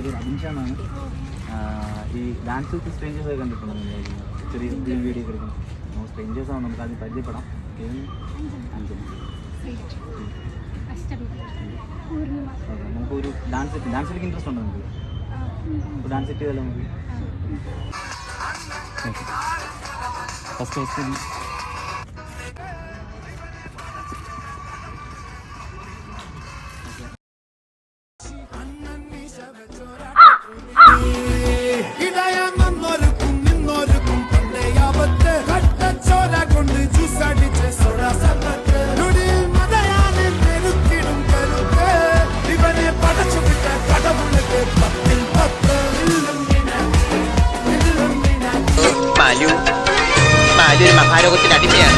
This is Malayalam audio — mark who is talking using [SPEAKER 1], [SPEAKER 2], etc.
[SPEAKER 1] പേര് അഭിൻഷാന്നാണ്. ഈ ഡാൻസ് വിത്ത് സ്ട്രേഞ്ചേഴ്സ് ഒക്കെ കണ്ടിട്ടുണ്ടോ? ചെറിയ വീഡിയോ ഒക്കെ എടുക്കണം. സ്ട്രേഞ്ചേഴ്സ് ആണ്, നമുക്ക് ആദ്യം പരിചയപ്പെടാം. നമുക്കൊരു ഡാൻസിലേക്ക് ഇൻട്രസ്റ്റ് ഉണ്ടോ? നമുക്ക് ഡാൻസ് സെറ്റ് ചെയ്താലോ? നമുക്ക് ഫസ്റ്റ്
[SPEAKER 2] മാലു ഒരു മഹാലോകത്തിന്റെ അടിമയാണ്.